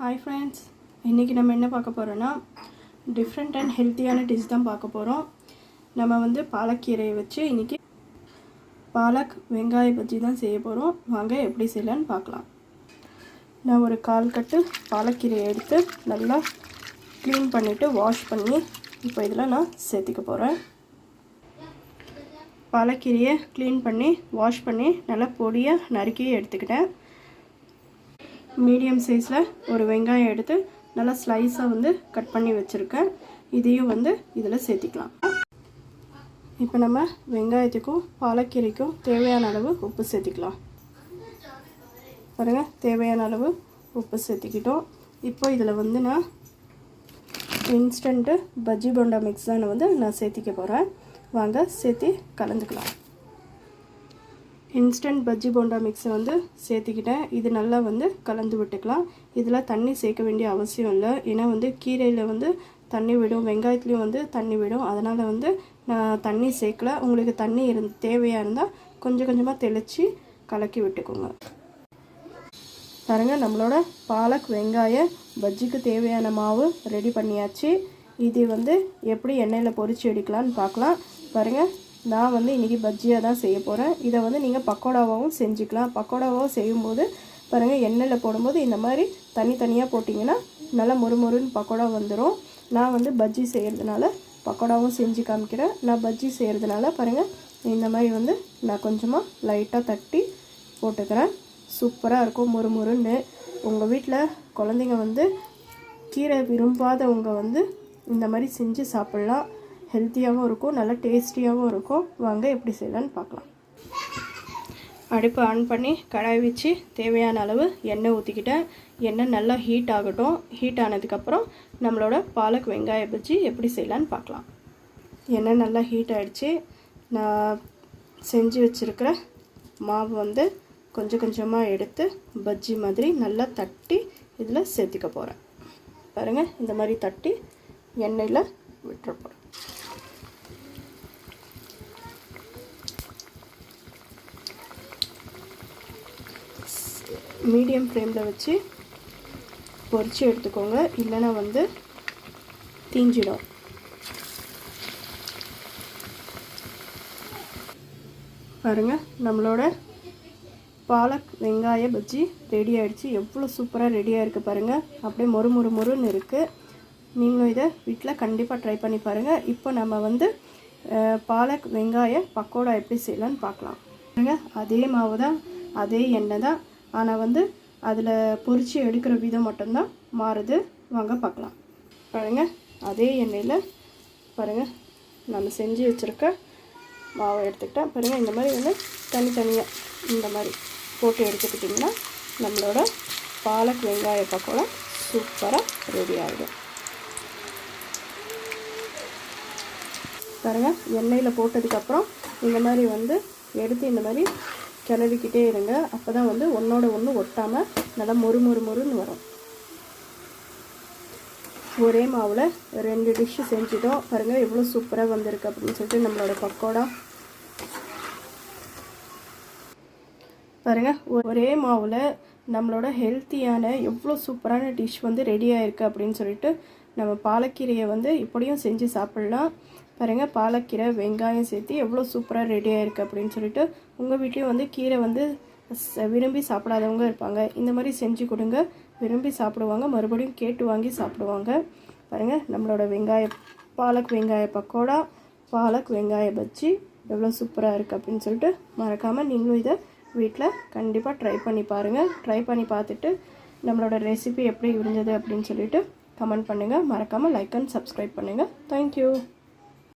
Hi friends, இன்றைக்கி நம்ம என்ன பார்க்க போகிறோன்னா டிஃப்ரெண்ட் அண்ட் ஹெல்த்தியான டிஷ் தான் பார்க்க போகிறோம். நம்ம வந்து பாலக்கீரையை வச்சு இன்றைக்கி பாலக் வெங்காய பஜ்ஜி தான் செய்ய போகிறோம். வாங்க எப்படி செய்யலான்னு பார்க்கலாம். நான் ஒரு 1/4 கட்டு பாலக்கீரையை எடுத்து நல்லா க்ளீன் பண்ணிவிட்டு வாஷ் பண்ணி இப்போ இதில் நான் சேர்த்திக்க போகிறேன். பாலக்கீரையை க்ளீன் பண்ணி வாஷ் பண்ணி நல்லா பொடியாக நறுக்கி எடுத்துக்கிட்டேன். மீடியம் சைஸில் ஒரு வெங்காயம் எடுத்து நல்லா ஸ்லைஸாக வந்து கட் பண்ணி வச்சுருக்கேன். இதையும் வந்து இதில் சேர்த்திக்கலாம். இப்போ நம்ம வெங்காயத்துக்கும் பாலக்கீரைக்கும் தேவையான அளவு உப்பு சேர்த்திக்கலாம். பாருங்கள், தேவையான அளவு உப்பு சேர்த்திக்கிட்டோம். இப்போ இதில் வந்து நான் இன்ஸ்டண்ட்டு பஜ்ஜி போண்டா மிக்ஸ் தான் வந்து நான் சேர்த்திக்க போகிறேன். வாங்க சேர்த்து கலந்துக்கலாம். இன்ஸ்டன்ட் பஜ்ஜி போண்டா மிக்ஸை வந்து சேர்த்துக்கிட்டேன். இது நல்லா வந்து கலந்து விட்டுக்கலாம். இதில் தண்ணி சேர்க்க வேண்டிய அவசியம் இல்லை. ஏன்னா வந்து கீரையில் வந்து தண்ணி விடும், வெங்காயத்துலேயும் வந்து தண்ணி விடும். அதனால் வந்து நான் தண்ணி சேர்க்கல. உங்களுக்கு தண்ணி தேவையாக இருந்தால் கொஞ்சம் கொஞ்சமாக தெளித்து கலக்கி விட்டுக்கோங்க. பாருங்கள், நம்மளோட பாலக் வெங்காய பஜ்ஜிக்கு தேவையான மாவு ரெடி பண்ணியாச்சு. இது வந்து எப்படி எண்ணெயில் பொரித்து எடுக்கலான்னு பார்க்கலாம். பாருங்கள், நான் வந்து இன்றைக்கி பஜ்ஜியாக தான் செய்ய போகிறேன். இதை வந்து நீங்கள் பக்கோடாவாகவும் செஞ்சுக்கலாம். பக்கோடாவாகவும் செய்யும்போது பாருங்கள், எண்ணெயில் போடும்போது இந்த மாதிரி தனித்தனியாக போட்டிங்கன்னா நல்லா மொறுமொறுன்னு பக்கோடா வந்துடும். நான் வந்து பஜ்ஜி செய்கிறதுனால பக்கோடாவும் செஞ்சு காமிக்கிறேன். நான் பஜ்ஜி செய்கிறதுனால பாருங்கள், இந்த மாதிரி வந்து நான் கொஞ்சமாக லைட்டாக தட்டி போட்டுக்கிறேன். சூப்பராக இருக்கும் மொறுமொறுன்னு. உங்கள் வீட்டில் குழந்தைங்க வந்து கீரை விரும்பாதவங்க வந்து இந்த மாதிரி செஞ்சு சாப்பிட்லாம். ஹெல்த்தியாகவும் இருக்கும், நல்லா டேஸ்டியாகவும் இருக்கும். வாங்க எப்படி செய்யலான்னு பார்க்கலாம். அடுப்பு ஆன் பண்ணி கடாய் வச்சு தேவையான அளவு எண்ணெய் ஊற்றிக்கிட்டேன். எண்ணெய் நல்லா ஹீட் ஆகட்டும். ஹீட் ஆனதுக்கப்புறம் நம்மளோட பாலக் வெங்காய பஜ்ஜி எப்படி செய்யலான்னு பார்க்கலாம். எண்ணெய் நல்லா ஹீட் ஆகிடுச்சு. நான் செஞ்சு வச்சுருக்கிற மாவு வந்து கொஞ்சம் கொஞ்சமாக எடுத்து பஜ்ஜி மாதிரி நல்லா தட்டி இதில் சேர்த்துக்க போகிறேன். பாருங்கள், இந்த மாதிரி தட்டி எண்ணெயில் விட்டுற போகிறேன். மீடியம் ஃப்ளேமில் வச்சு பொரித்து எடுத்துக்கோங்க, இல்லைன்னா வந்து தீஞ்சிடும். பாருங்கள், நம்மளோட பாலக் வெங்காய பஜ்ஜி ரெடி ஆகிடுச்சு. எவ்வளோ சூப்பராக ரெடியாக இருக்குது பாருங்கள். அப்படியே மொறுன்னு இருக்குது. நீங்களும் இதை வீட்டில் கண்டிப்பாக ட்ரை பண்ணி பாருங்கள். இப்போ நம்ம வந்து பாலக் வெங்காய பக்கோடா எப்படி செய்யலான்னு பார்க்கலாம். பாருங்கள், அதே மாவு தான், அதே எண்ணெய் தான். ஆனால் வந்து அதில் பொரித்து எடுக்கிற விதம் மட்டும்தான் மாறுது. வாங்க பார்க்கலாம். பாருங்கள், அதே எண்ணெயில் பாருங்கள் நம்ம செஞ்சு வச்சுருக்க மாவை எடுத்துக்கிட்டேன். பாருங்கள், இந்த மாதிரி வந்து தனித்தனியாக இந்த மாதிரி போட்டு எடுத்துக்கிட்டிங்கன்னா நம்மளோட பாலக் வெங்காய பக்கோடா சூப்பராக ரெடி ஆகிடும். பாருங்கள், எண்ணெயில் போட்டதுக்கப்புறம் இந்த மாதிரி வந்து எடுத்து இந்த மாதிரி கிளறிக்கிட்டே இருங்க. அப்போ தான் வந்து ஒன்றோட ஒன்று ஒட்டாமல் நல்லா மொறுன்னு வரும். ஒரே மாவில் 2 டிஷ்ஷு செஞ்சுட்டோம். பாருங்கள், எவ்வளோ சூப்பராக வந்திருக்கு அப்படின்னு சொல்லிட்டு நம்மளோட பக்கோடா. பாருங்கள், ஒரே மாவில் நம்மளோட ஹெல்த்தியான எவ்வளோ சூப்பரான டிஷ் வந்து ரெடி ஆகிருக்கு அப்படின்னு சொல்லிட்டு நம்ம பாலக்கீரையை வந்து இப்படியும் செஞ்சு சாப்பிட்லாம். பாருங்கள், பாலக்கீரை வெங்காயம் சேர்த்து எவ்வளோ சூப்பராக ரெடி ஆகிருக்கு அப்படின்னு சொல்லிட்டு உங்கள் வீட்லேயும் வந்து கீரை வந்து விரும்பி சாப்பிடாதவங்க இருப்பாங்க. இந்த மாதிரி செஞ்சு கொடுங்க, விரும்பி சாப்பிடுவாங்க, மறுபடியும் கேட்டு வாங்கி சாப்பிடுவாங்க. பாருங்கள், நம்மளோட பாலக் வெங்காய பக்கோடா, பாலக் வெங்காய பஜ்ஜி எவ்வளோ சூப்பராக இருக்குது அப்படின்னு சொல்லிட்டு மறக்காமல் நீங்களும் இதை வீட்டில் கண்டிப்பாக ட்ரை பண்ணி பாருங்கள். ட்ரை பண்ணி பார்த்துட்டு நம்மளோட ரெசிபி எப்படி இருந்தது அப்படின்னு சொல்லிட்டு கமெண்ட் பண்ணுங்கள். மறக்காமல் லைக் அண்ட் சப்ஸ்கிரைப் பண்ணுங்கள். தேங்க்யூ.